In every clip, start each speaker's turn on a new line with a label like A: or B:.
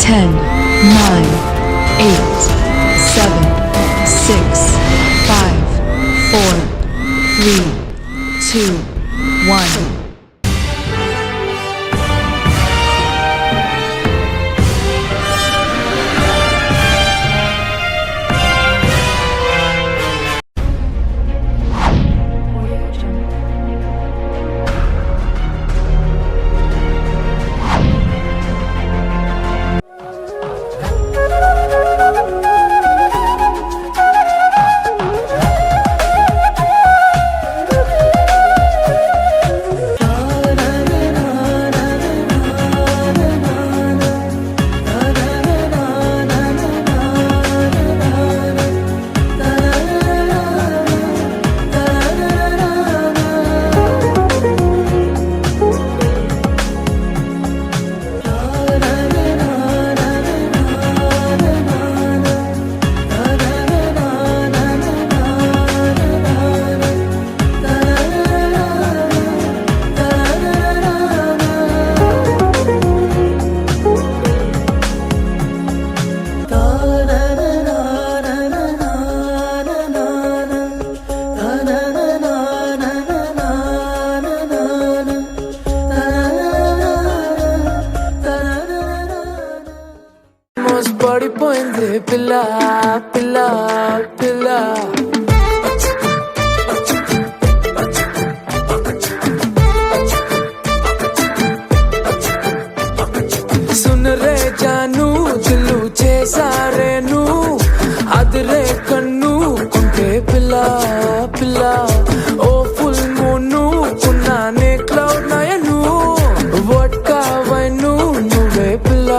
A: 10, 9, 8, 7, 6, 5, 4, 3, 2, 1. పడిపోయింది పిల్ల పిల్ల పిల్ల సున్ రే జాను దిల్లు చేసారేను అదిరే కన్ను కొంటే పిల్ల పిల్ల ఓ ఫుల్ మూను కున్నానే క్లౌడ్ నయను వడ్కా వైను నువ్వే పిల్ల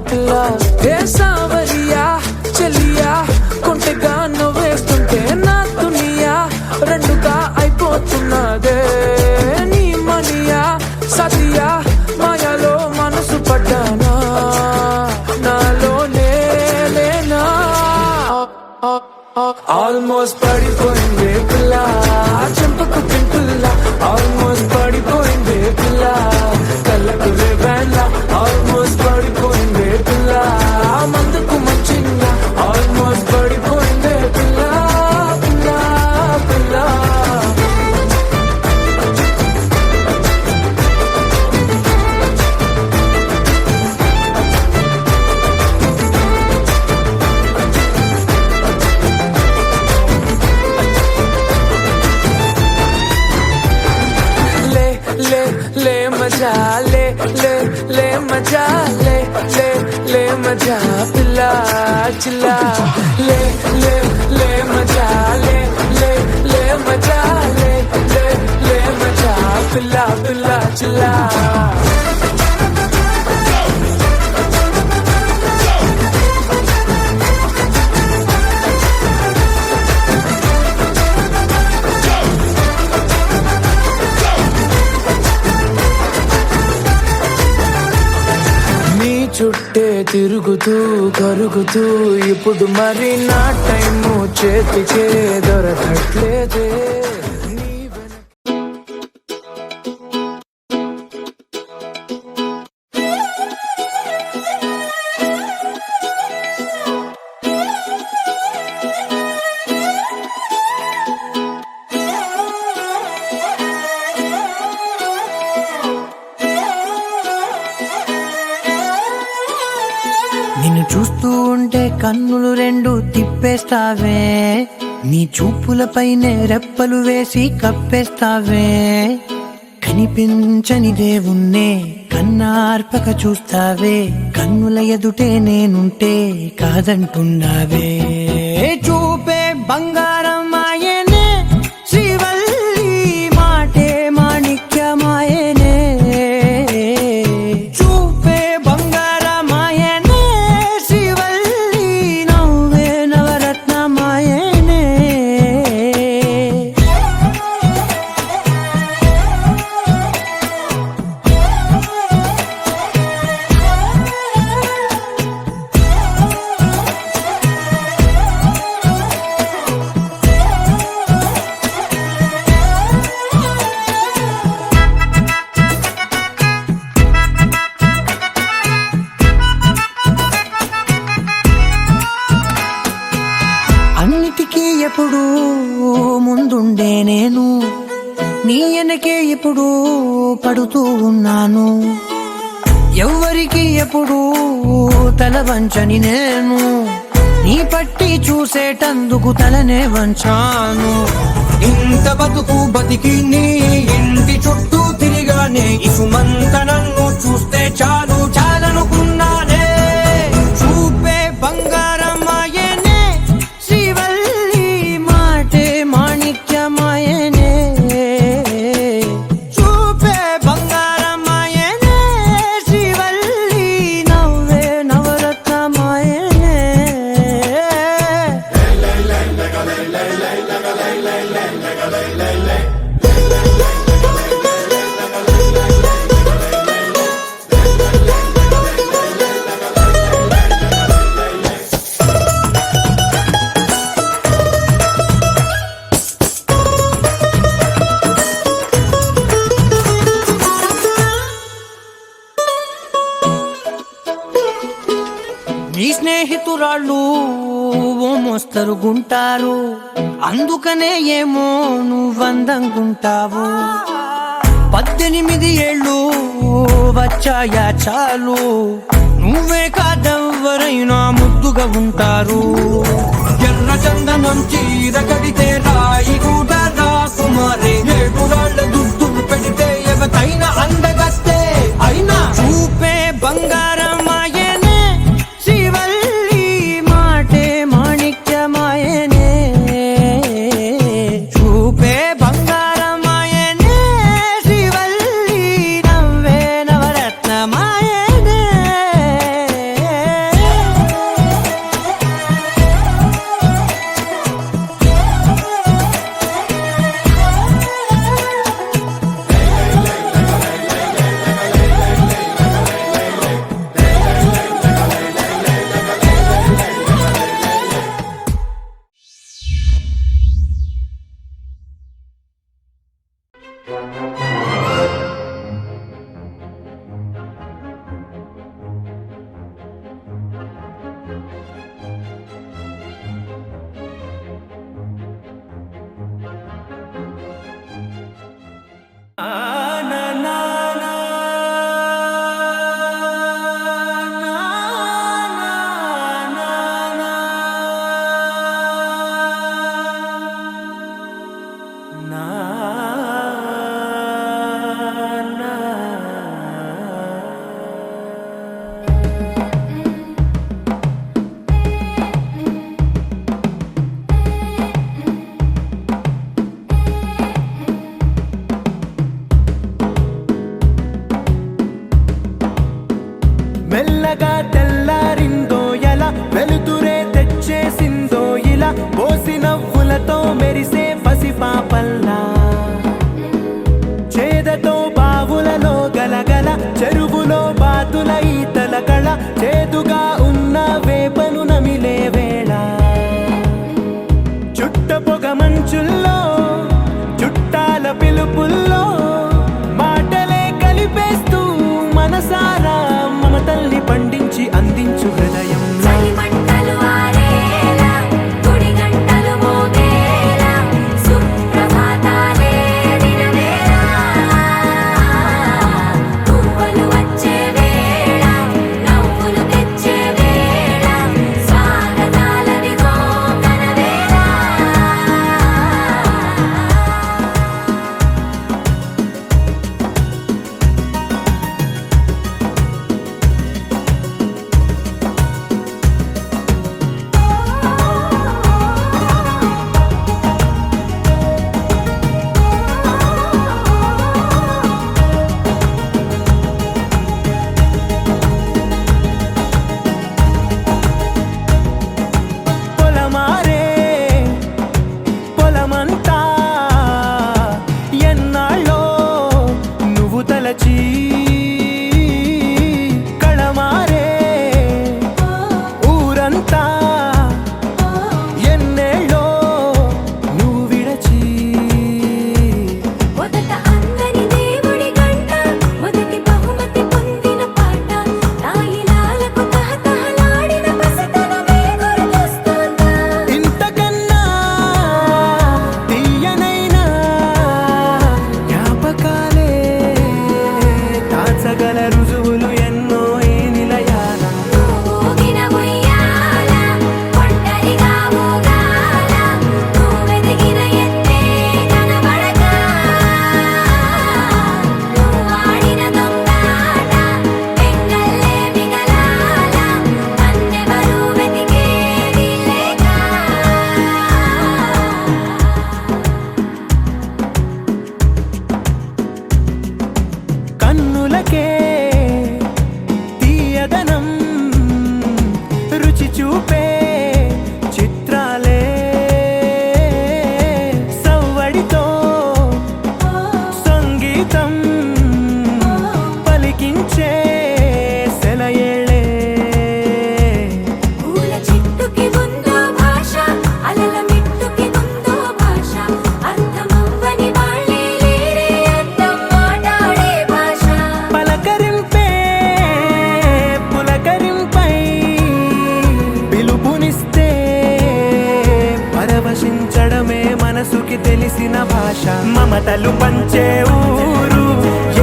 A: పిల్ల ఏ సావరియా చెలియా కొంటెగా నవ్వేస్తుంటే నా దునియా రెండుగా అయిపోతున్నదే నీ మనియా సతియా మాయాలో మనసు పడ్డానా నాలో లేనా ఆల్మోస్ట్ పడిపోయింది పిల్ల చెంపకు పింపుల్ల ఆల్మోస్ట్ పడిపోయింది పిల్ల కళ్ళకు రేవేళ్ళ ఆల్మోస్ట్ పడిపోయింది పిల్ల మందుకు మంచిగా ఆల్మోస్ట్ పడిపోయింది పిల్ల పిల్ల పిల్ల ले मजा ले मजा ले मजा पिल्ला चिल्ला ले मजा ले मजा ले मजा पिल्ला पिल्ला चिल्ला చుట్టే తిరుగుతూ కరుగుతూ ఇప్పుడు మరి నా టైము చేతికే దొరకట్లేదే
B: నిన్ను చూస్తూ ఉంటే కన్నులు రెండు తిప్పేస్తావే నీ చూపులపైనే రెప్పలు వేసి కప్పేస్తావే కనిపించని దేవుణ్ణే కన్నార్పక చూస్తావే కన్నుల ఎదుటే నేనుంటే కాదంటున్నావే చూపే బంగారం ఆయనే శ్రీవల్లి మాటే మాణిక్యమాయనే చూపే బంగారమాయనే శ్రీవల్లి నవ్వే నవరత్నమాయనే ముందుండే నేను నీ వెనకే ఎప్పుడు పడుతూ ఉన్నాను. ఎవ్వరికి ఎప్పుడు తల వంచని నేను నీ పట్టి చూసేటందుకు తలనే వంచాను.
C: ఇంత బతుకు బతికి నీ ఇంటి చుట్టూ తిరిగానే ఇసుమంత నన్ను చూస్తే చాలు చాలనుకున్నానే.
B: చూపే బంగారమాయనే శ్రీవల్లి మాటే మాణిక్యమాయనే. చూపే బంగారమాయనే శ్రీవల్లి నవ్వే నవరత్నమాయనే. నీ స్నేహితురాళ్ళు ఓ మోస్తరుగుంటారు, అందుకనే ఏమో నువ్వందంగుంటావు. 18 ఏళ్ళు వచ్చాయా చాలు, నువ్వే కాదెవ్వరైనా ముద్దుగా ఉంటారు.
C: ఎర్ర చందనం చీర కడితే రాయి కూడా రాకుమారే. 7 రాళ్ళ దుద్దులు పెడితే ఎవతైనా అందగస్తే అయినా.
B: చూపే బంగారమాయనే శ్రీవల్లి మాటే మాణిక్యమాయనే. చూపే బంగారమాయనే శ్రీవల్లి నవ్వే నవరత్నమాయనే.
A: మెల్లగా తెల్లారిందో ఎలా, వెలుతురే తెచ్చేసిందో ఇలా, పోసి నవ్వులతో మెరిసే పసిపాపల్లా. ఆకాశ మమతలు పంచే ఊరు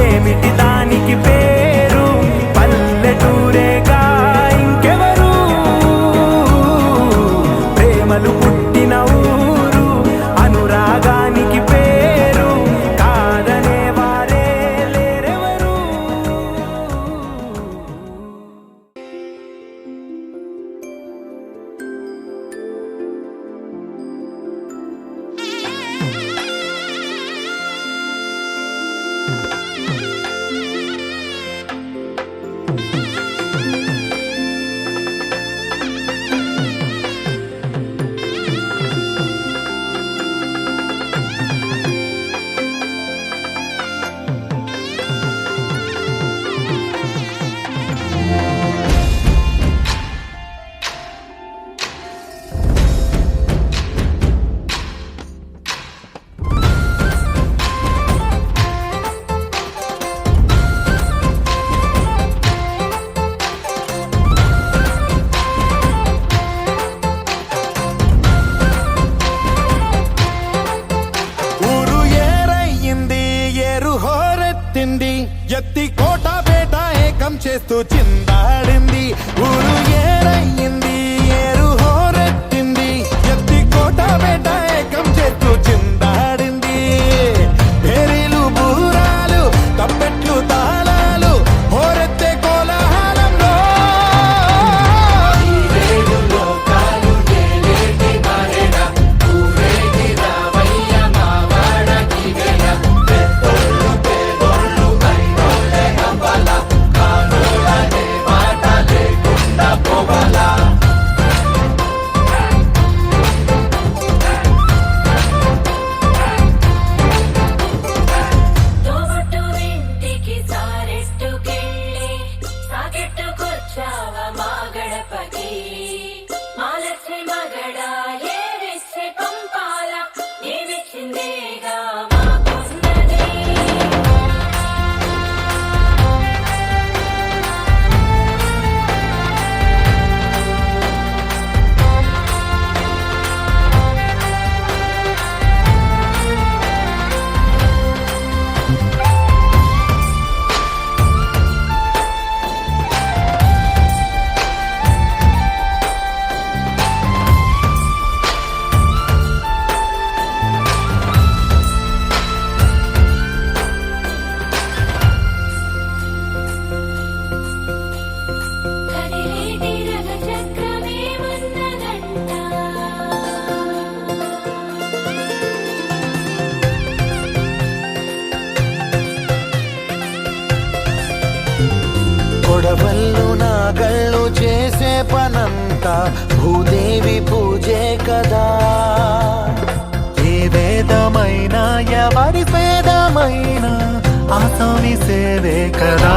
A: ఏమిటి దానికి పేరు పల్లెటూరేగా ఇంకెవరు ప్రేమలు పుట్టిన ఊరు అనురాగానికి పేరు కాదనే వారే లేరెవరు.
D: ఎత్తి కోట బేట ఏకం చేస్తూ చిందాడింది ఊరు ఏరయ్యింది ఏరు హోరెత్తింది ఎత్తి కోట బేట ఏకం చేస్తూ చిందాడింది పేరీలు బూరాలు తప్పెట్లు తాళాలు హోరెత్తే కోలాహలంలో కొడవళ్ళు నాగళ్ళు చేసే పనంతా భూదేవి పూజే కదా ఏ వేదమైనా ఎవరి పేదమైనా ఆసామి సేవే కదా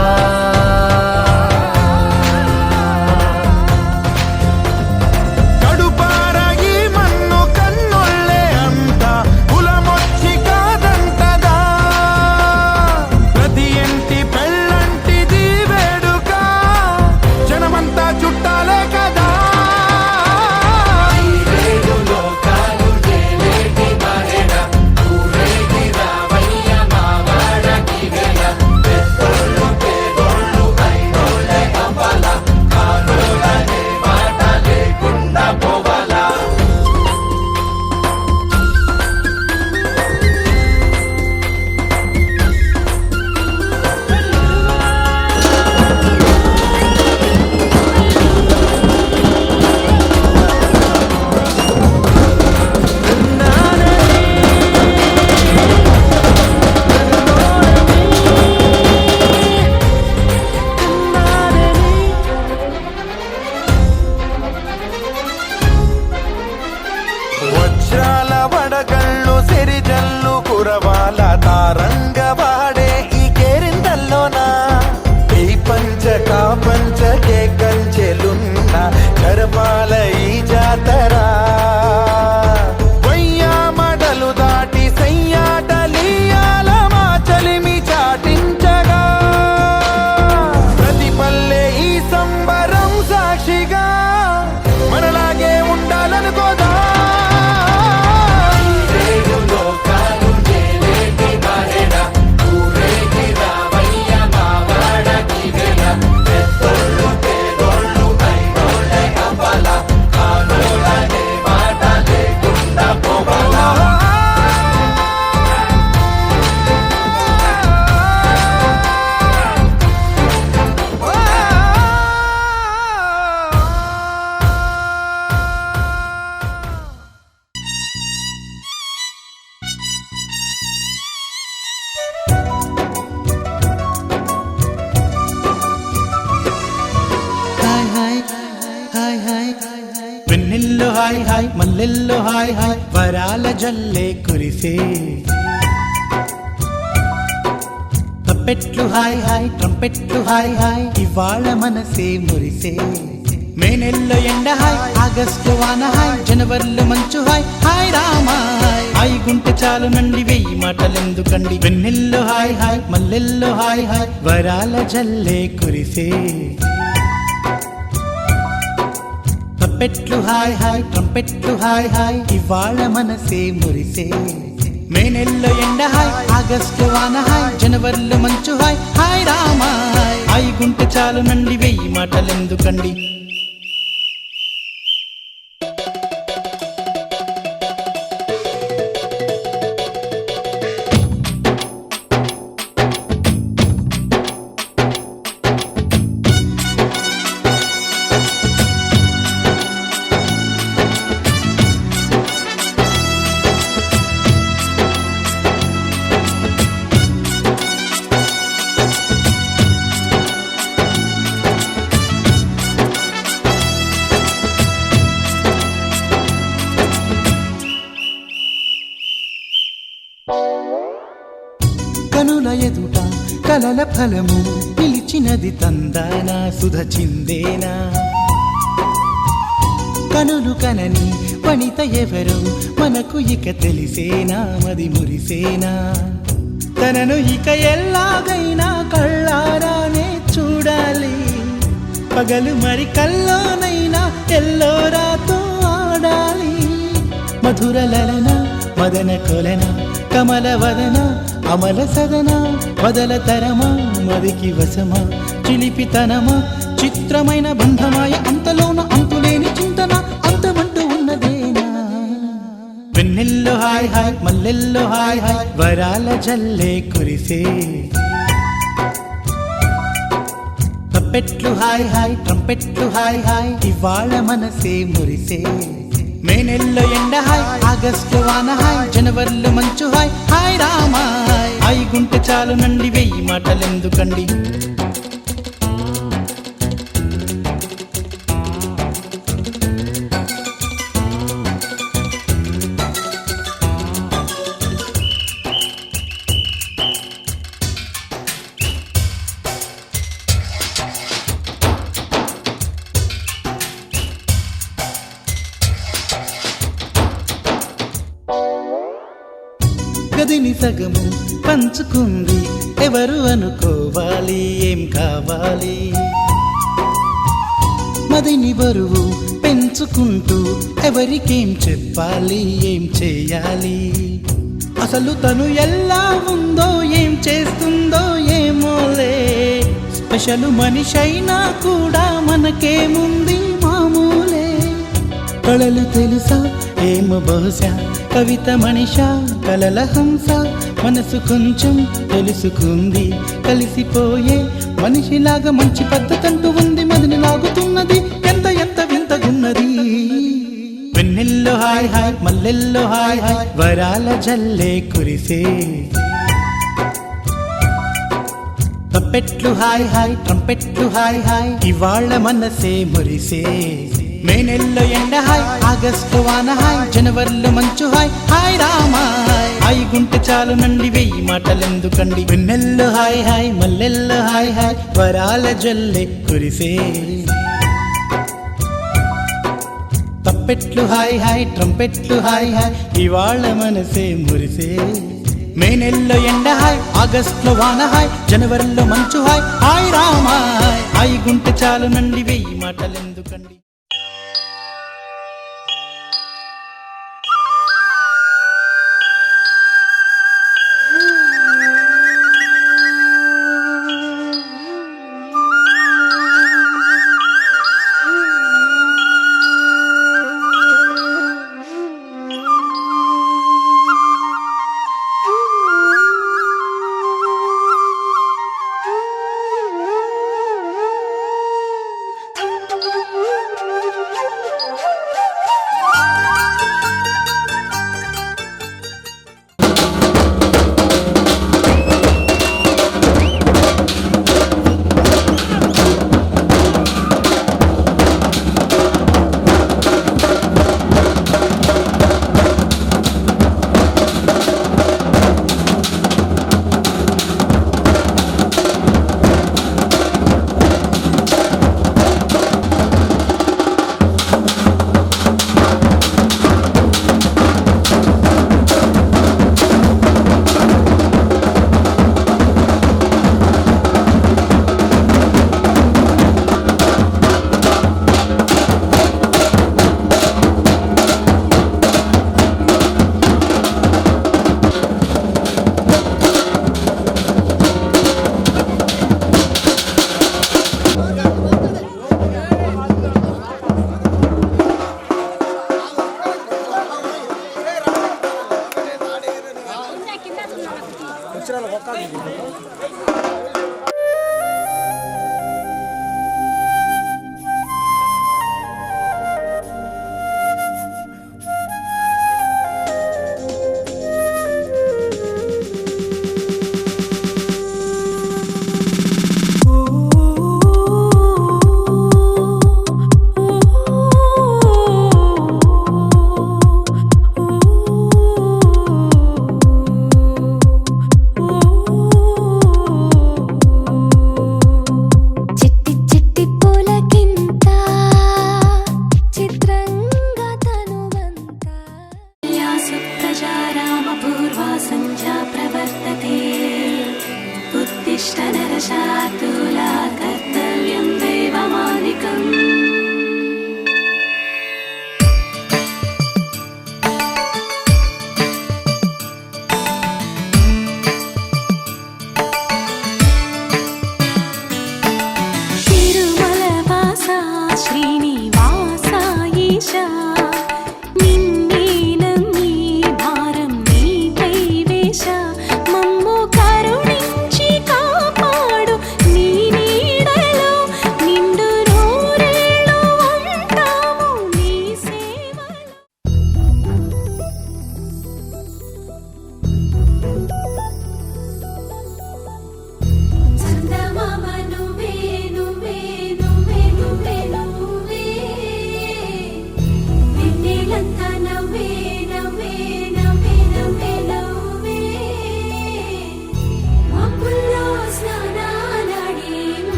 B: హాయ్ హాయ్ మల్లెల్లో హాయ్ హాయ్ వరాల జల్లే కురిసే తప్పెట్లు హాయ్ హాయ్ ట్రంపెట్లు హాయ్ హాయ్ ఇవాళ మనసే మురిసే మే నెలలో ఎండ హాయ్ ఆగస్టు వాన హాయ్ జనవరిలో మంచు హాయ్ హాయ్ రామా హాయ్ గుంటె చాలు నండి వెయ్యి మాటలెందుకండి వెన్నెల్లో హాయ్ హాయ్ మల్లెల్లో హాయ్ హాయ్ వరాల జల్లే కురిసే తప్పెట్లు హాయ్ హాయ్ ట్రంపెట్లు హాయ్ హాయ్ ఇవాళ మనసే మురిసే మే నెలలో ఎండ హాయ్ ఆగస్టు వాన హాయ్ జనవరిలో మంచు హాయ్ హాయ్ రామా హాయ్ గుంటె చాలు నండి వెయ్యి మాటలెందుకండి కనుల ఎదుట కలల ఫలము పిలిచినది తందానా సుధ చిందేనా కనులు కనని వనిత ఎవరు మనకు ఇక తెలిసేనా మది మురిసేనా తనను ఇక ఎల్లాగైనా కళ్ళారానే చూడాలి పగలు మరి కల్లోనైనా ఎల్లోరాతో ఆడాలి మధుర లలన మదన కొలన కమల వదన అమల సదన వదల తరమా మదికి వశమా చిలిపితనమా చిత్రమైన బంధమాయ అంతలోన అంతులేని చింతన అంతమంటూ ఉన్నదేనా వెన్నెల్లో హాయ్ హాయ్ మల్లెల్లో హాయ్ హాయ్ వరాల జల్లే కురిసే తప్పెట్లు హాయ్ హాయ్ ట్రంపెట్లు హాయ్ హాయ్ ఇవాళ మనసే మురిసే మే నెలలో ఎండ హాయ్ ఆగస్టు వాన హాయ్ జనవరిలో మంచు హాయ్ హాయ్ రామా హాయ్ గుంటె చాలు నండి వెయ్యి మాటలెందుకండి గదిని సగము పంచుకుంది ఎవరు అనుకోవాలి ఏం కావాలి మదిని బరువు పెంచుకుంటూ ఎవరికేం చెప్పాలి ఏం చేయాలి అసలు తను ఎలా ఉందో ఏం చేస్తుందో ఏమోలే స్పెషల్ మనిషైనా కూడా మనకేముంది మామూలే కళలు తెలుసా ఏమో బహుశా కవిత మనిషా కలల హంస మనసు కొంచెం తెలుసుకుంది కలిసిపోయే మనిషిలాగా మంచి పద్ధతంటూ ఉంది మదిని లాగుతున్నది ఎంత ఎంత వింతగున్నది వెన్నెల్లో హాయ్ హాయ్ మల్లెల్లో హాయ్ హాయ్ వరాల జల్లే కురిసే తప్పెట్లు హాయ్ హాయ్ ట్రంపెట్లు హాయ్ హాయ్ ఇవాళ మనసే మురిసే మే నెలలో ఎండ హాయ్ ఆగస్టు వాన హాయ్ జనవరిలో మంచు హాయ్ హాయ్ రామా హాయ్ గుంటె చాలు నండి వెయ్యి మాటలెందుకండి వెన్నెల్లో హాయ్ హాయ్ మల్లెల్లో హాయ్ హాయ్ వరాల జల్లే కురిసే తప్పెట్లు హాయ్ హాయ్ ట్రంపెట్లు హాయ్ హాయ్ ఇవాళ మనసే మురిసే మే నెలలో ఎండ హాయ్ ఆగస్టులో వాన హాయ్ జనవరిలో మంచు హాయ్ హాయ్ రామా హాయ్ గుంటె చాలు నండి వెయ్యి మాటలెందుకండి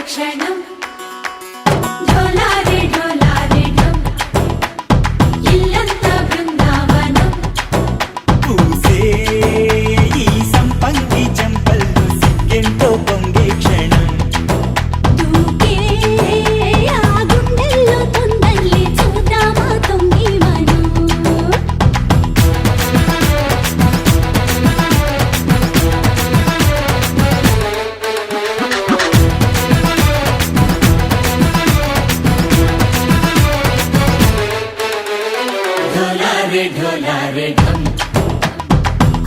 E: క్షణం ఢోలారే ఢోలారే ఢం ఇల్లంతా బృందావనం
A: పూసే ఈ సంపంగి చెంపల్లో సిగ్గెంతో పొంగే క్షణం
E: దూకే ఆ గుండెల్లో తొందల్లి చూద్దామా తొంగి మనం ఢోలారే ఢోలారే ఢం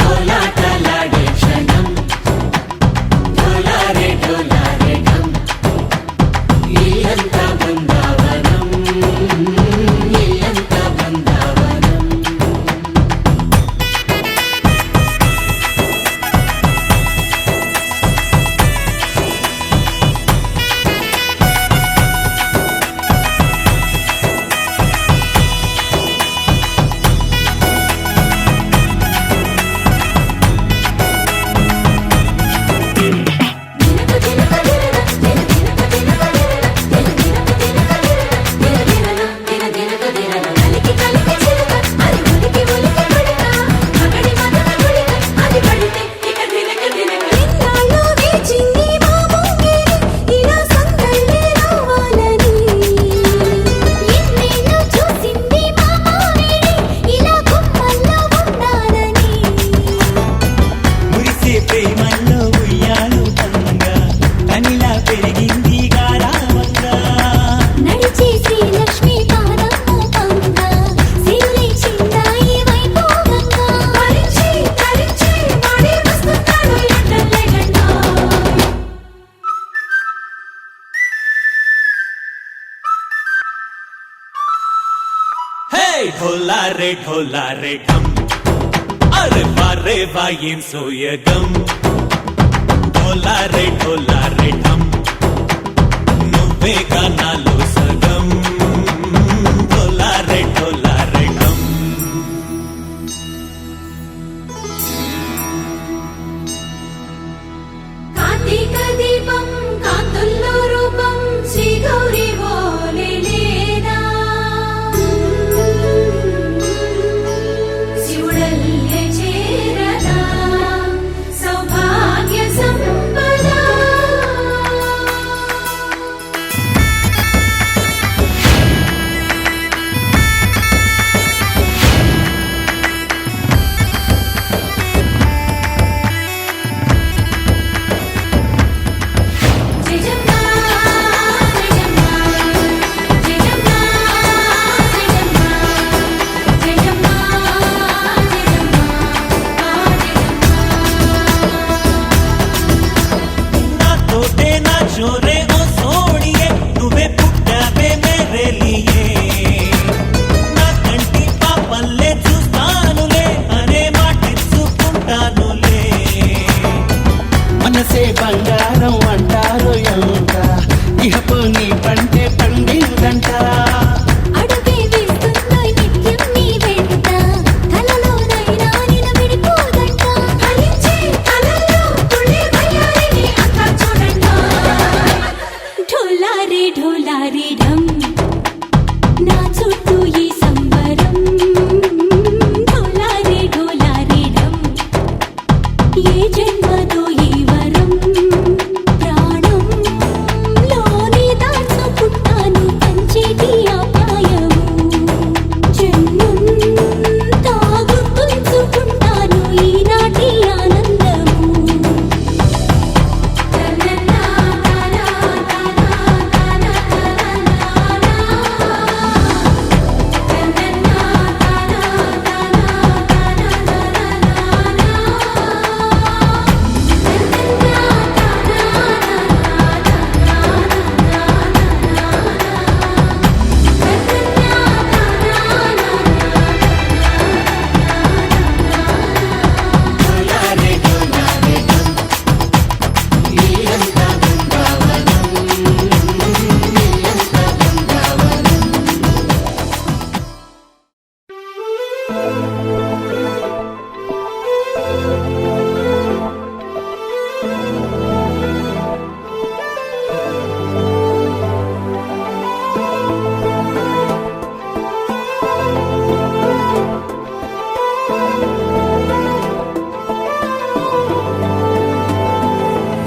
E: కోలాటలాడే క్షణం ఢోలారే ఢోలారే ఢం ఇల్లంతా బృందావనం ఇల్లంతా బృందావనం దినకు దినక దినన కలికి కలికి చిలక అది ఉలికి ఉలికి పడక మగడి మదన గుడిక అది పడితే ఇక దినక దినక ఇన్నాళ్ళు వేచింది మా ముంగిరి ఇలా సందళ్ళే రావాలని ఎన్నేళ్ళు చూసింది మా మావేడి ఇలా గుమ్మల్లో ఉండాలని
A: మురిసే ప్రేమల్లో ఉయ్యాలు పంగా కనిలా పెరిగింది గారావంగా
E: నడిచే శ్రీలక్ష్మి పాదము పంగ సిరులై చిందాయి వైభోగంగా పరిచి పరిచి వాడి వస్తున్నాడు ఎట్టల్లే గండా
A: హే ఢోలారే ఢోలారే ఢం అరే వారే వాయేం సోయగం ఢోలారే ఢోలారే ఢం నువ్వే గానాలో సగం ఢోలారే ఢోలారే ఢం
E: కార్తీక దీపం కాంతుల్లో రూపం శ్రీ గౌరీ ఓలే లేదా శివుడల్లే చేరదా సౌభాగ్య సంపద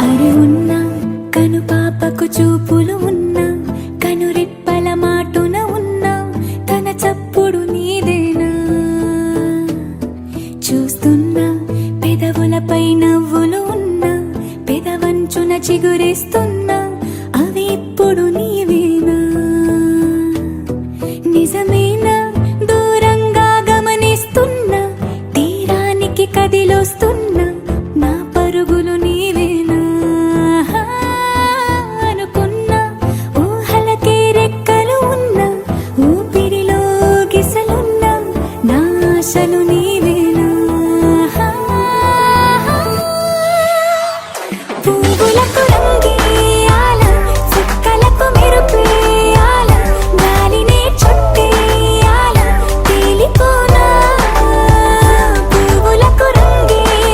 E: అరి ఉన్నా కను పాపకు చూపులు ఉన్నా కను రెప్పల మాటున ఉన్నా తన చప్పుడు నీదేనా చూస్తున్నా పెదవులపై నవ్వులు ఉన్నా పెదవంచున చిగురిస్తున్నా అవి ఇప్పుడు నీవేనా నిజమేనా దూరంగా గమనిస్తున్నా తీరానికి కదిలొస్తున్నా నా పరుగులు నీవేనా అనుకున్నా ఊహలకే రెక్కలు ఉన్నా ఊపిరిలో గిసలున్నా నా ఆశలు నీవేనా పువ్వులకు రంగేయాల చుక్కలకు మెరుపేయాల గాలినే చుట్టేయాల తేలిపోనా పువ్వులకు రంగేయాల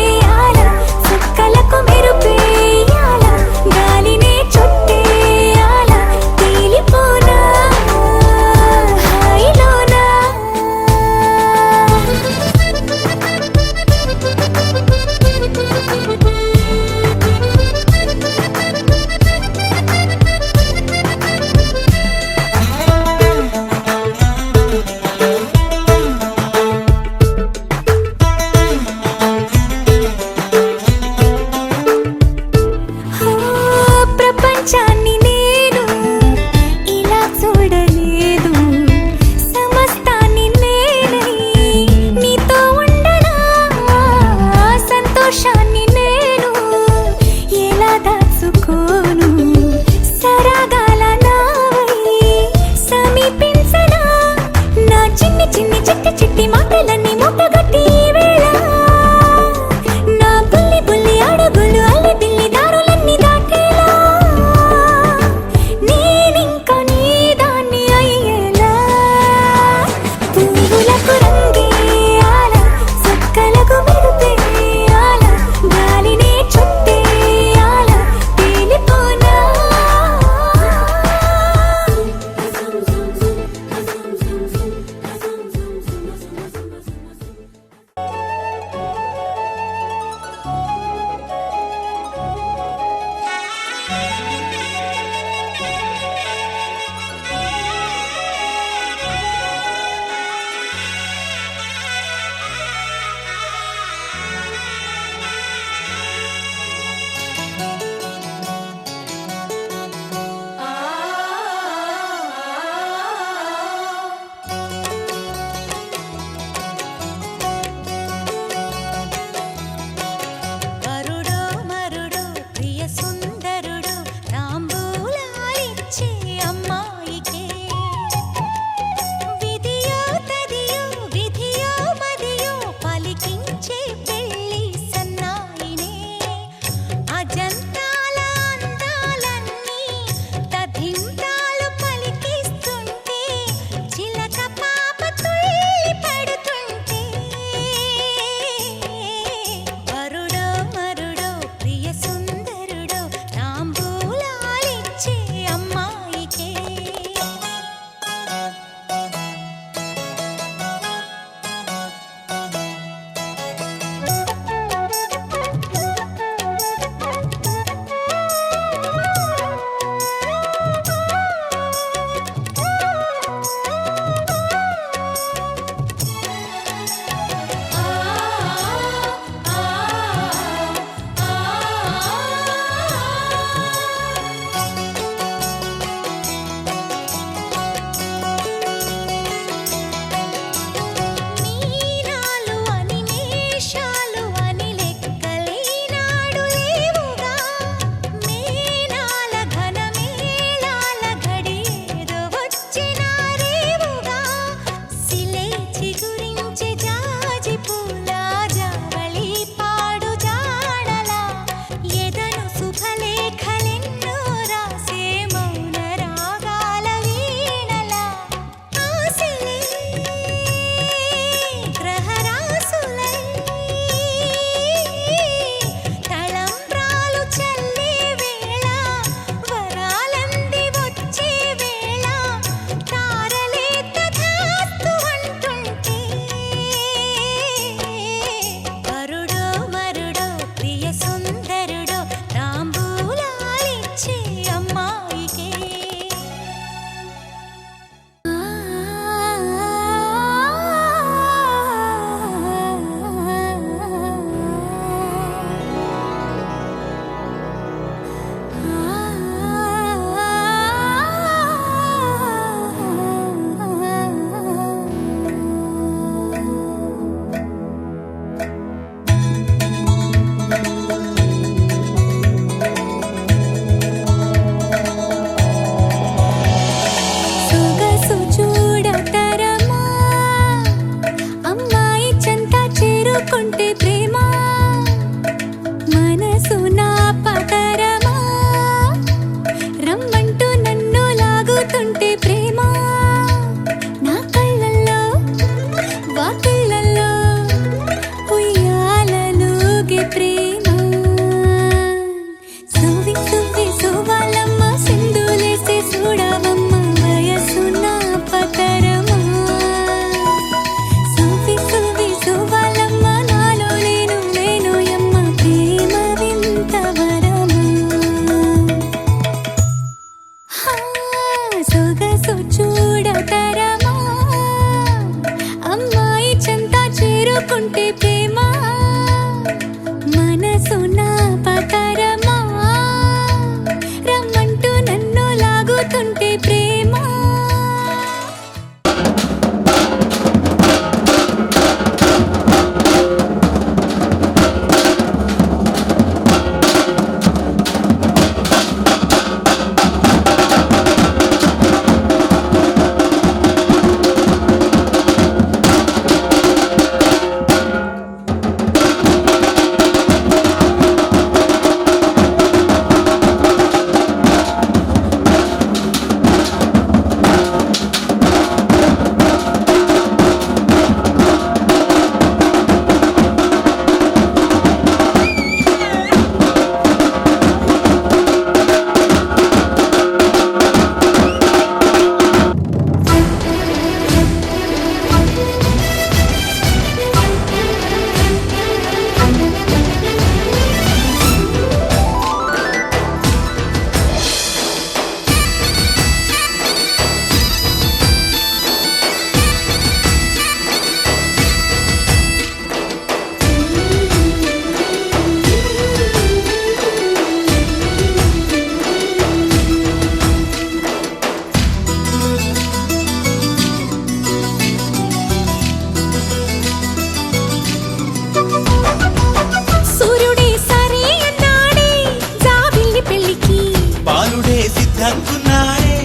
A: దక్కున్నాడే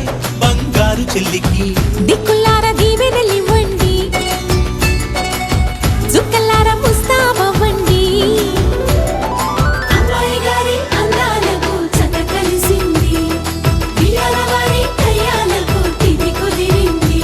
A: బంగారు చెల్లికి.
E: దిక్కులార దీవెనలివ్వండి, చుక్కలార ముస్తాబవ్వండి. అమ్మాయి గారి అందాలకు చక్క కలిసింది, బియ్యాల వారి కయ్యాలకు తిది కుదిరింది.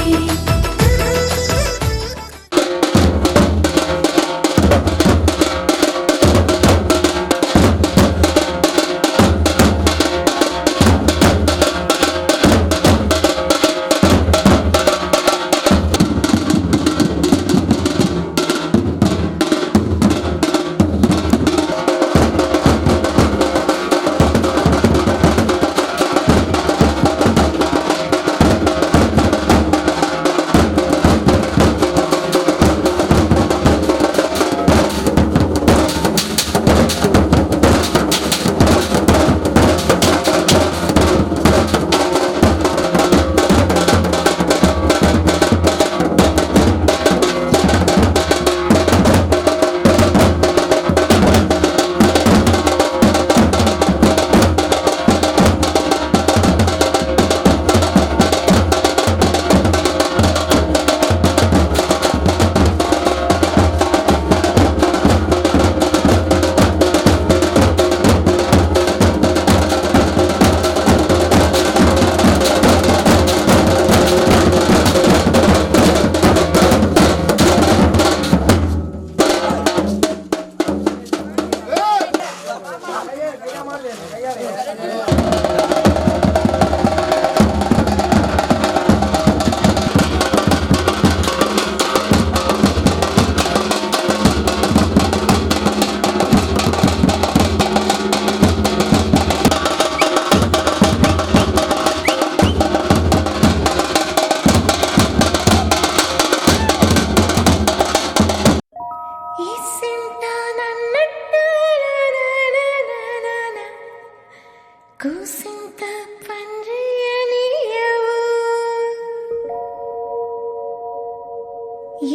E: కూసింత పండ్రియనియవు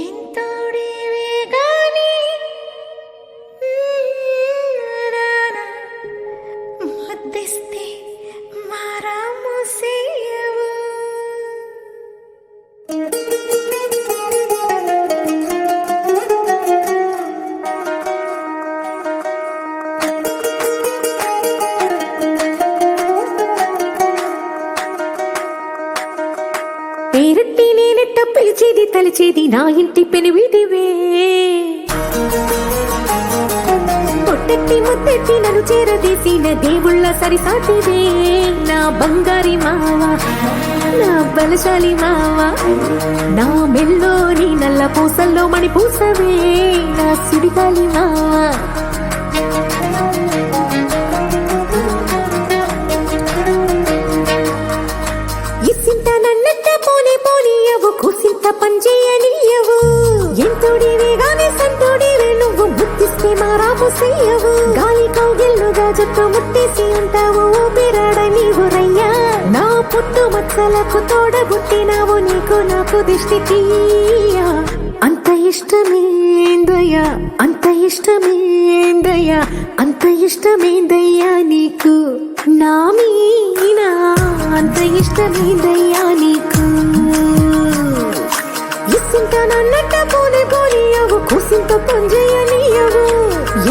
E: ఎంతోడివే గాని ముద్దిస్తే మారాము సేయవు. పేరెట్టి నేనెట్ట పిలిచేది తలిచేది నా ఇంటి పెనువిటివే. పొట్టెట్టి ముద్దెట్టి నన్ను చేరదీసిన దేవుళ్ళ సరిసాటివే. నా బంగారి మావా, నా బలశాలి మావా, నా మెల్లోని నల్ల పూసల్లో మణి పూసవే. నా సుడిగాలి మావా, కూసింత పంచేయనియవు ఎంతోడివే గాని సంతోడివే నువ్వు ముద్దిస్తే మారాము సేయవు. గాలి కౌగిల్లుగా జట్టు ముట్టేసి ఉంటావు ఊపిరాడ నీవు రయ్యా. నా పుట్టు మచ్చలకు తోడబుట్టినావు నీకు నాకు దిష్టి తీయా. అంత ఇష్టమేందయ్యా, అంత ఇష్టమేందయ్యా, అంత ఇష్టమేందయ్యా నీకు నా మీనా. అంత ఇష్టమేందయ్యా నీకు. ఇసింత నన్నట్ట పోనే పోనీయవు కూసింత పంజేయనియవు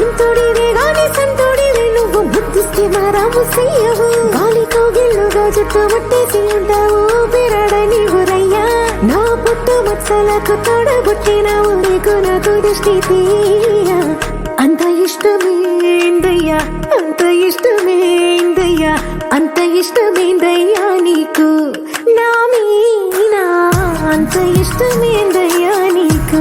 E: ఎంతోడివే గాని సంతోడివే నువ్వు ముద్దిస్తే మారాము సేయవు. గాలి కౌగిల్లుగా జట్టు ముట్టేసి ఉంటావు ఊపిరాడ నీవు రయ్యా. నా పుట్టు మచ్చలకు తోడబుట్టినావు నీకు నాకు దిష్టి తీయా. అంత ఇష్టమేందయ్యా, అంత ఇష్టమేందయ్యా, అంత ఇష్టమేందయ్యా నీకు నా మీనా. అంత ఇష్టమేందయ్యా నీకు.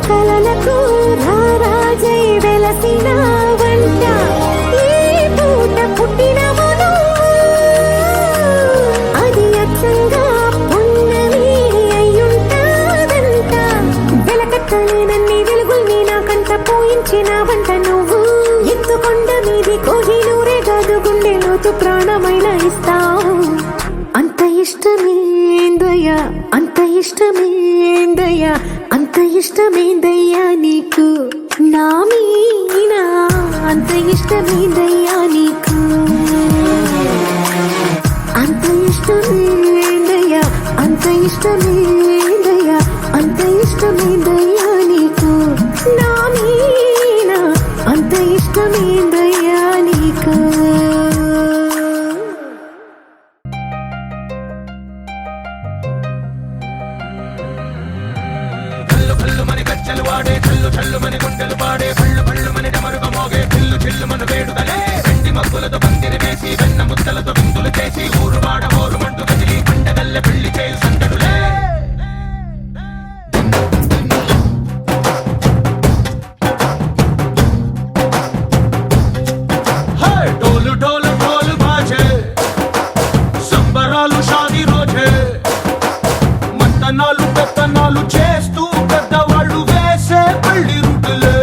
E: కలలకు రారాజై వెలసిన ఏమైనా ఇస్తావు అంత ఇష్టమేందయ్యా అంత ఇష్టమేందయ్యా అంత ఇష్టమేందయ్యా నీకు నా మీనా అంత ఇష్టమేందయ్యా నీకు అంత ఇష్టమేందయ్యా అంత ఇష్టమేందయ్యా అంత ఇష్టమేందయ్యా నీకు నా మీనా అంత ఇష్టమేందయ్యా నీకు
C: డోలు డోలు డోలు బాజే సంబరాలు షాదీ రోజే మంతనాలు పెత్తనాలు చేస్తూ పెద్దవాళ్ళు వేసే పెళ్లి రుటులే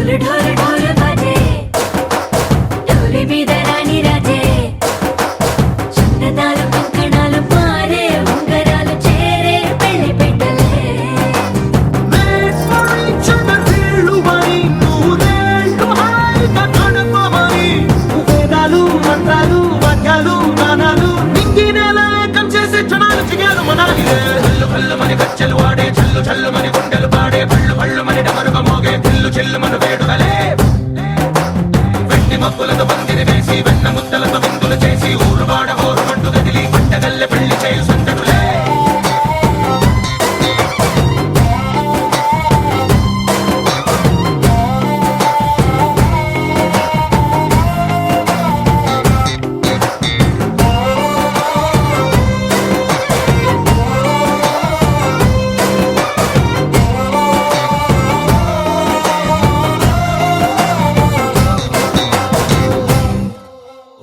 E: ढोल ढोल ढोल बाजे ढोली మీద రాణి రాజే చందనాలు కంకణాలు పారే ఉంగరాలు చేరే పెళ్లి పెట్టలే
C: వీళ్ళు మరి నూరేళ్ళు హాయిగా గడపమని వేదాలు మంత్రాలు వాక్యాలు గానాలు నింగినేల ఏకం చేసే క్షణాలు చిగాలు మనాలిలే కళ్ళు కళ్ళు మని గజ్జలు వాడే చల్లు చల్లు మని గుండెలు పాడే పళ్ళు పళ్ళు మని డమరుగ మోగే పిల్లు చెల్లు మన వేడుకలే వెండి మబ్బులతో పందిరి వేసి వెన్న ముద్దలతో విందులు చేసి ఊరు వాడ హోరు మంటు గదిలి పంటగల్లె పెళ్లి చేయు సందడులే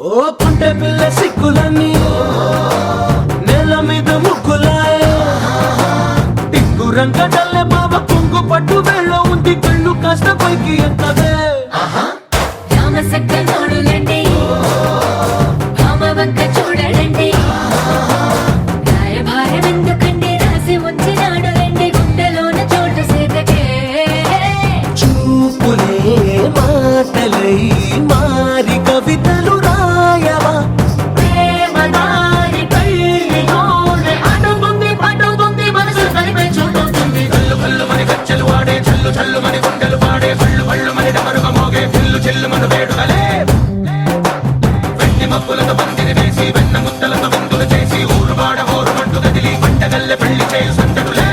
C: ఓ పుంటె పిల్ల సిక్కులన్నీ నేల మీద ముగ్గులాయ టింగు రంగడల్లె బాబ కొంగు పట్టు వెళ్ళ ఉంది కళ్ళు కాస్త పైకి ఎత్తదే
E: రామ సక్క నోడులండి రామ వంక చూడడండి రాయభారం ఎందుకండి రాసి ఉంచినాడు రండి గుండెలోన చోటు సీతకే
C: చూపులే మాటలై మారి కవితలు రాయవా
E: ప్రేమ దారి పెళ్లిలోనే అడుగుంది పడుతుంది మనసు కలిపే చూడుతుంది
C: కళ్ళు కళ్ళు మని గజ్జలు వాడే చల్లు చల్లు మని గుండెలు పాడే పళ్ళు పళ్ళు మని డమరుగ మోగే పిల్లు చెల్లు మన వేడుకలే వెండి మబ్బులతో పందిరి వేసి వెన్న ముద్దలతో విందులు చేసి ఊరు వాడ హోరు మంటు గదిలి పంటగల్లె పెళ్లి చేయు సందడులే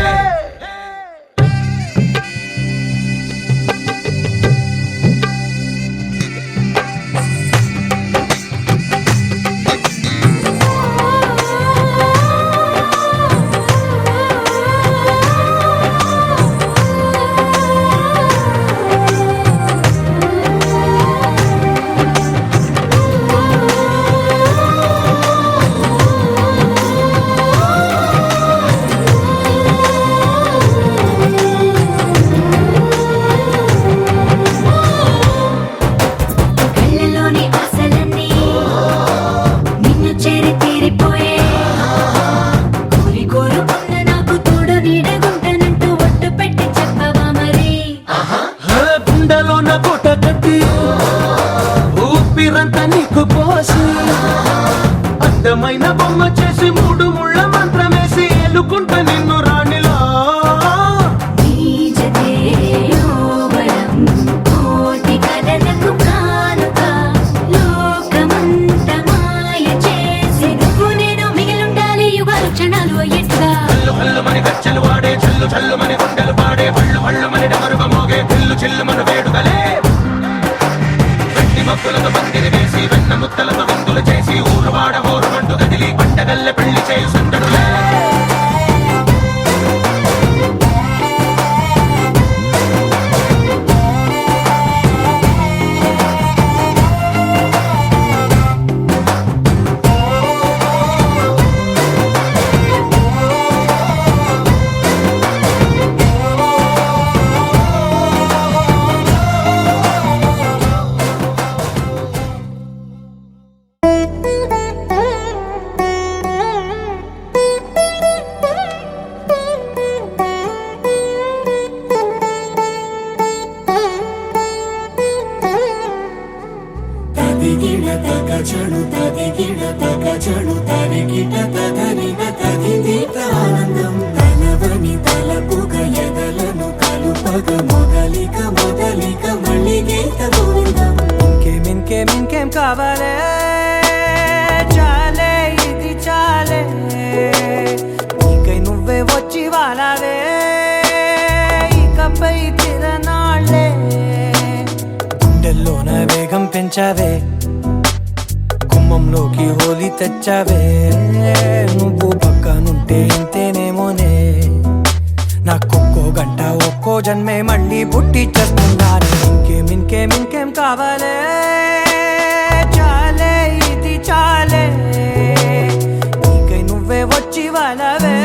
E: కళ్ళలోని ఆశలన్నీ నిన్ను చేరి తీరిపోయే కోరి కోరుకున్న నాకు తోడు నీడగుంటానంటూ ఒట్టు పెట్టి చెప్పవా మరి
C: గుండెలోన కోట కట్టి ఊపిరంతా నీకు పోసి అందమైన బొమ్మ చేసి మూడు ముళ్ళ మంత్రమేసి ఎలుకుంట నిన్ను రాణిలా
E: నీజతే యోవరం కోటి కలలకు కానుక లోకమంత మాయ చేసి నువ్వు నేను మిగిలుండాలి యుగాలు క్షణాలు అయ్యేట్టుగా
C: కళ్ళు కళ్ళు మని గజ్జలు వాడే చల్లు చల్లు మని గుండెలు పాడే పళ్ళు పళ్ళు మని డమరుగ మోగే పిల్లు చెల్లు మన వేడుకలే వెండి మబ్బులతో పందిరి వేసి వెన్న ముద్దలతో విందులు చేసి ఊరు వాడ హోరు మంటు గదిలి పంటగల్లె పెళ్లి చేయు సందడులే
E: తదిగిడ తగ జడు తరిగిట తగరిన తదిదీత ఆనందం తలవని తలపుగ ఎదలను కలుపగ మొదలిక మళ్ళీ గీత గోవిందం
C: ఇంకేం కావాలే చాలే ఇది చాలే నీకై నువ్వే వచ్చి వాలావే ఇకపై తిరనాళ్ళే గుండెల్లోన వేగం పెంచావే గుమ్మంలోకి హోలీ తెచ్చావే నువ్వు పక్కనుంటే ఇంతేనేమోనే నాకొక్కో గంట ఒక్కో జన్మే మళ్ళీ పుట్టి చేస్తున్నాను ఇంకేం కావాలే చాలే ఇది చాలే నీకై నువ్వే వచ్చి వాళ్ళవే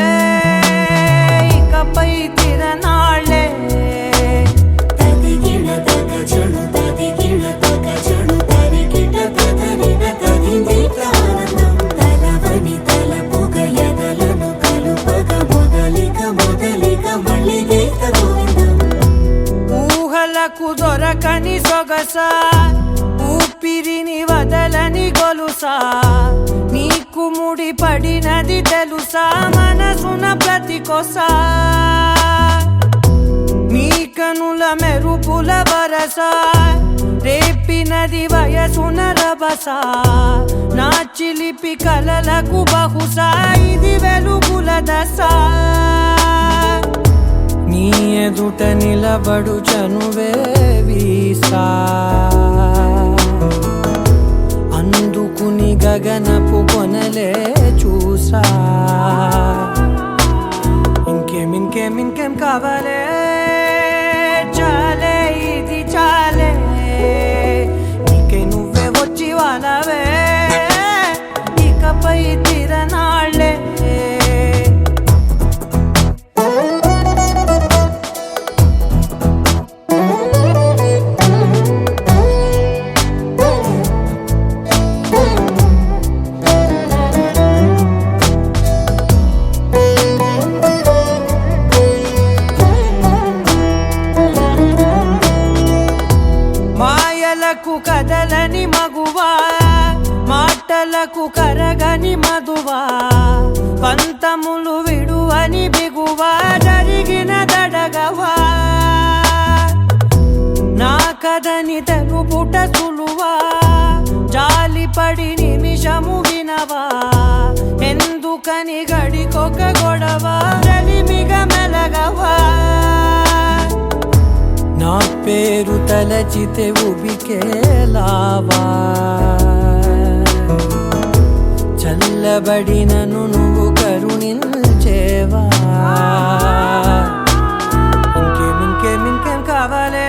C: ఇకపై తిరనాళ్ళే
E: తదిగిడ తగ జడు తరిగిట తగరిన తదిదీత ఆనందం తలవని తలపుగ ఎదలను కలుపగ మొదలిక మళ్ళీ గీత గోవిందం
C: ఊహలకు దొరకని సొగస ఊపిరిని వదలని గొలుసా నీకు ముడి పడినది తెలుసా మనసున ప్రతి కొసా నీ కనుల మెరుపుల వరస రేపినది వయసున రభస నా చిలిపి కలలకు బహుశా ఇది వెలుగుల దశ నీ ఎదుట నిలబడు చనువే వీసా అందుకుని గగనపు కొనలే చూసా ఇంకేం కావాలే చాలే ఇది చాలే నీకై నువ్వే వచ్చి వాళ్ళవే ఇకపై తిరనాళ్ళే మాయలకు కదలని మగువా మాటలకు కరగని మధువా పంతములు విడువని బిగువా జరిగిన దడగవా నా కదని తెలుపుట సులువా జాలిపడి నిమిషము వినవా ఎందుకని గడికొక గొడవ రలిమిగ మెలగవా నా పేరు తలచితే ఉబికేలావా చల్లబడినను నువ్వు కరుణించేవా ఇంకేం కావాలే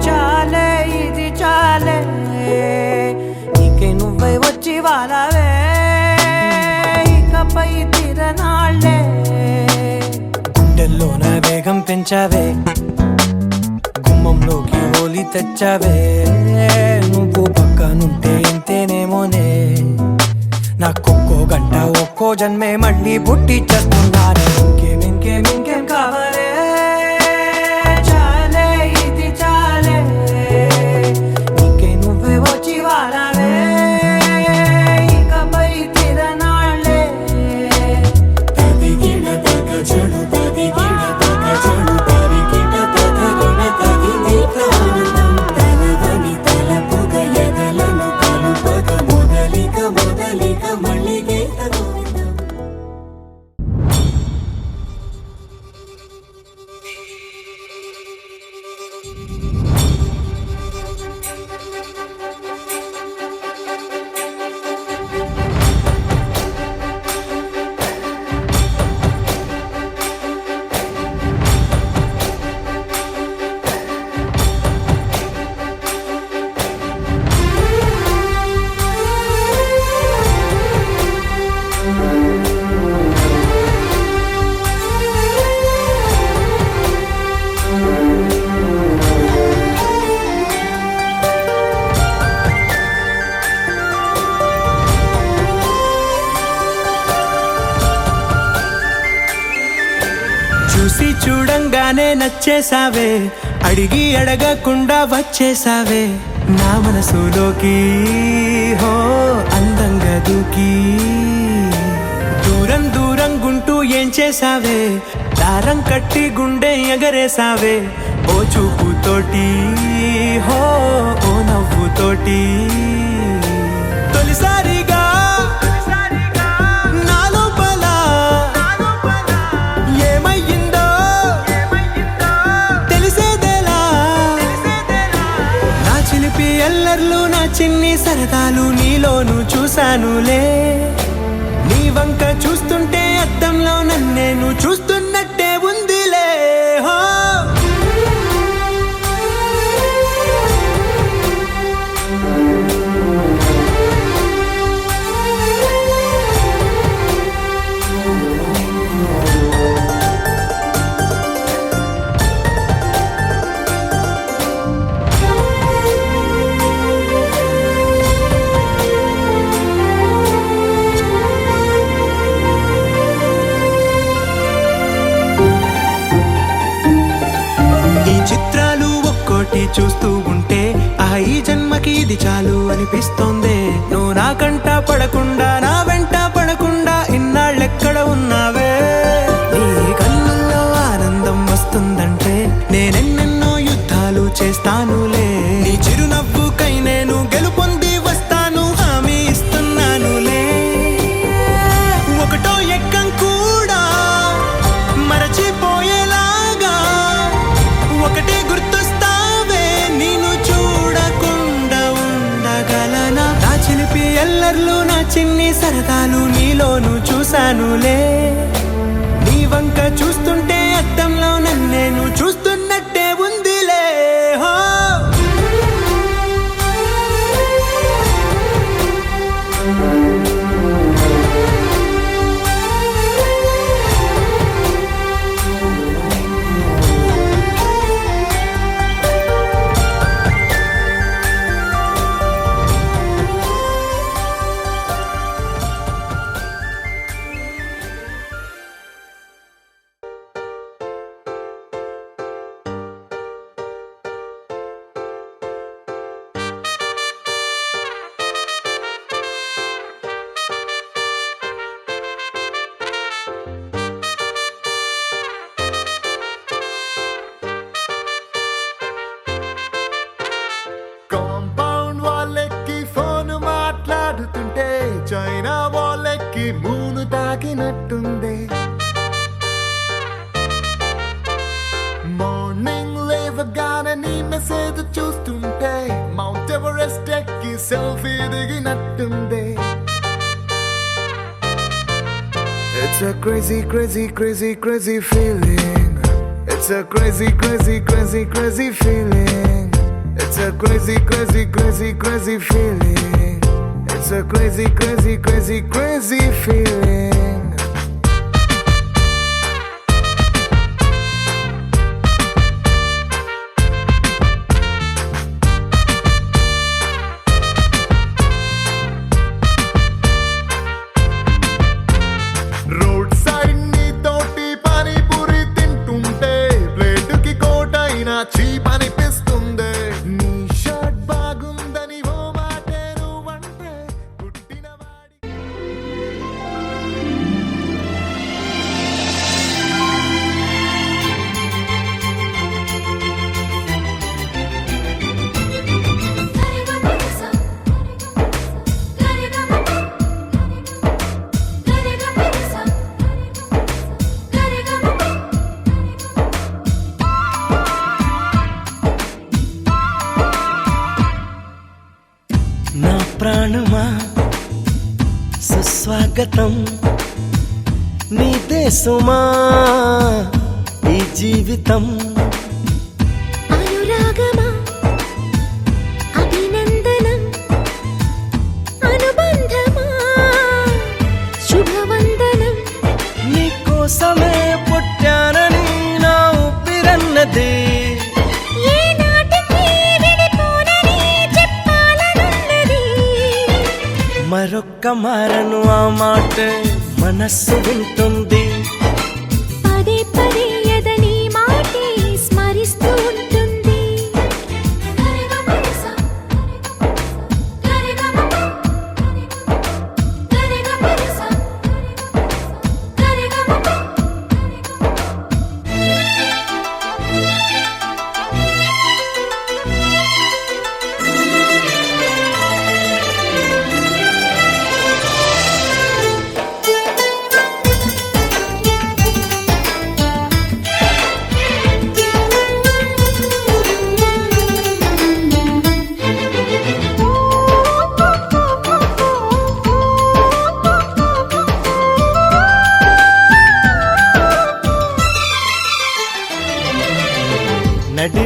C: చాలే ఇది చాలే నీకై నువ్వై వచ్చి వాళ్ళవే ఇకపై తిరనాళ్ళే గుండెల్లోన వేగం పెంచావే గుమ్మంలోకి హోలీ తెచ్చావే నువ్వు పక్కనుంటే ఇంతేనేమోనే నాకొక్కో గంట ఒక్కో జన్మే మళ్ళీ పుట్టి చేస్తున్నాను ఇంకేం కావాలే చాలే ఇది చాలే నీకై నువ్వే వచ్చి వాళ్ళవే ఇకపై తిరనాళ్ళే
E: తదిగిడ తగ జడు తరిగిట తగరిన తదిదీత ఆనందం తలవని తలపుగ ఎదలను కలుపగ మొదలిక మళ్ళీ గీత గోవిందం
B: చూసి చూడంగానే నచ్చేసావే అడిగి అడగకుండా వచ్చేసావే
C: నా మనసులోకి హో అందంగా దూకి దూరం దూరం గుంటూ ఏం చేసావే దారం కట్టి గుండె ఎగరేసావే ఓ చూపుతోటి హో ఓ నవ్వుతోటి తొలిసారిగా నా లోపల ఏమయ్యిందో తెలిసేదేలా నా చిలిపి ఎల్లర్లు నా చిన్ని సరదాలు నీలోను చూశానులే నీ వంక చూస్తుంటే అద్దంలో నన్నేను చూస్తున్నట్టే ఉందిలే హో చూస్తూ ఉంటే ఈ జన్మకి ఇది చాలు అనిపిస్తోంది నువ్వు నా కంట పడకుండా నా వెంట పడకుండా ఇన్నాళ్ళెక్కడ ఉన్నావే నీ కళ్ళల్లో ఆనందం వస్తుందంటే నేనెన్నెన్నో యుద్ధాలు చేస్తానులే నీ చిరునవ్వుకై నేను గెలుపొంది వస్తాను హామీ ఇస్తున్నానులే ఒకటో ఎక్కం కూడా మరచిపోయేలాగా ఒకటే గుర్తొస్తా ఎల్లర్లు నా చిన్ని సరదాలు నీలోను చూశానులే నీ వంక చూస్తుంటే అద్దంలో నన్నేను చూస్తున్నట్టే ఉందిలే హో
D: చైనా వాళ్ళకి మూను తాకినట్టుంది మార్నింగ్ లేవగానే నీ మెసేజ్ చూస్తుంటే మౌంట్ ఎవరెస్ట్ ఎక్కి selfie దిగినట్టుంది It's a crazy, crazy, crazy, crazy feeling. It's a crazy, crazy, crazy, crazy feeling. It's a crazy, crazy, crazy, crazy feeling. It's a crazy, crazy, crazy, crazy feeling. Road side ni toti pani puri tintunte plate ki kota ina cheap anipistunde nee shirt bagundani o maate nuvante puttina vaadi
C: నా ప్రాణమా సుస్వాగతం నీ దేశమా ఈ జీవితం
E: అనురాగమా అభినందనం అనుబంధమా శుభవందనం
C: నీకోసమే పుట్టానని నా ఊపిరన్నది
E: ఏ నాటికి విడిపోనని చెప్పాలనున్నది
C: మరొక్క మారను ఆ మాట మనస్సు వింటుంది
E: పదే పదే ఎదని మాటే స్మరిస్తూ ఉంటుంది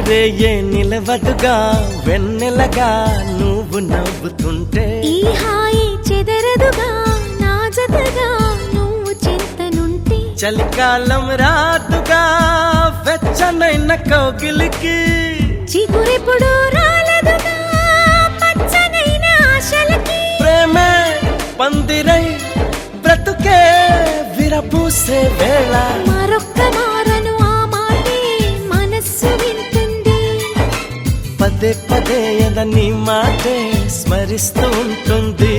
F: రేయే నిలవదుగా వెన్నెలగా నువ్వు నవ్వుతుంటే
E: ఈ హాయి చెదరదుగా నా జతగా నువ్వు చింతనుంటే
F: చలికాలం రాదుగా వెచ్చనైన కౌగిలికి
E: చిగురెప్పుడు రాలదుగా పచ్చనైన ఆశలకి
F: ప్రేమే పందిరై బ్రతుకే విరపూసే వేళ
E: మరొక్క మారను ఆ మాటే మనస్సు వింటుంది
F: పదే పదే ఎద నీ మాటే స్మరిస్తూ ఉంటుంది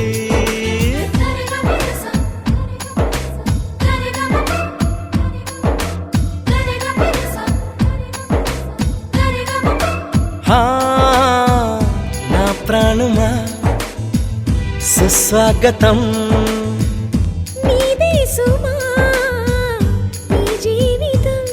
F: హా, నా ప్రాణమా సుస్వాగతం
E: నీదే సుమా నీ జీవితం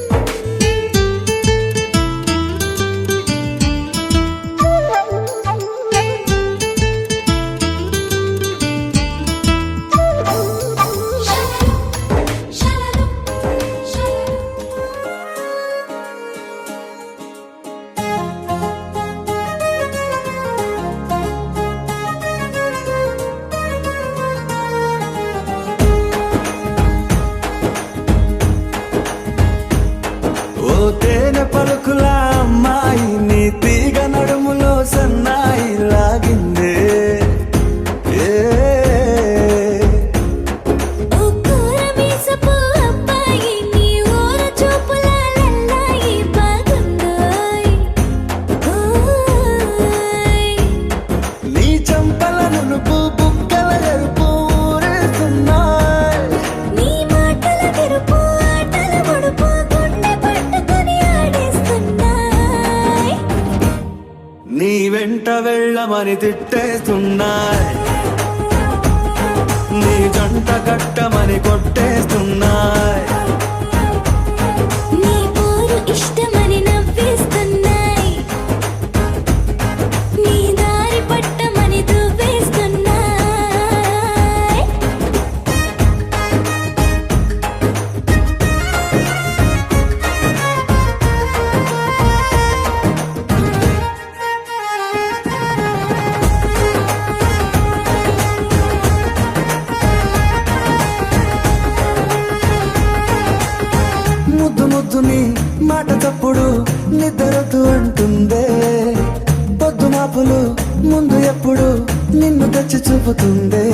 C: ఓ తేనె పలుకుల అమ్మాయి నీ తీగ నడుములో సన్నాయి లాగిందే ఏ
E: ఓ కోరమీసపు అబ్బాయి నీ ఊర చూపుల లల్లాయి బాగుందోయ్ ఓయ్
C: నీ చంపల నునుపు బుగ్గల ఎరుపు ఊరేస్తున్నాయి
E: నీ మాటల తెరుపు ఆటల పొడుపు గుండె పట్టుకొని ఆడేస్తున్నాయ్
C: నీ వెంట వెళ్ళమని తిట్టేస్తున్నాయి నీ జంట కట్టమని కొట్టేస్తున్నాయి
E: నీ పోరు ఇష్టమని నవ్వేస్తున్నాయ్ నీ దారి పట్టమని దువ్వేస్తున్నాయ్
C: ముద్దు ముద్దుని మాట తప్పుడు నిద్రతు అంటుందే పొద్దు మాపులు ముందు ఎప్పుడు నిన్ను తెచ్చి చూపుతుందే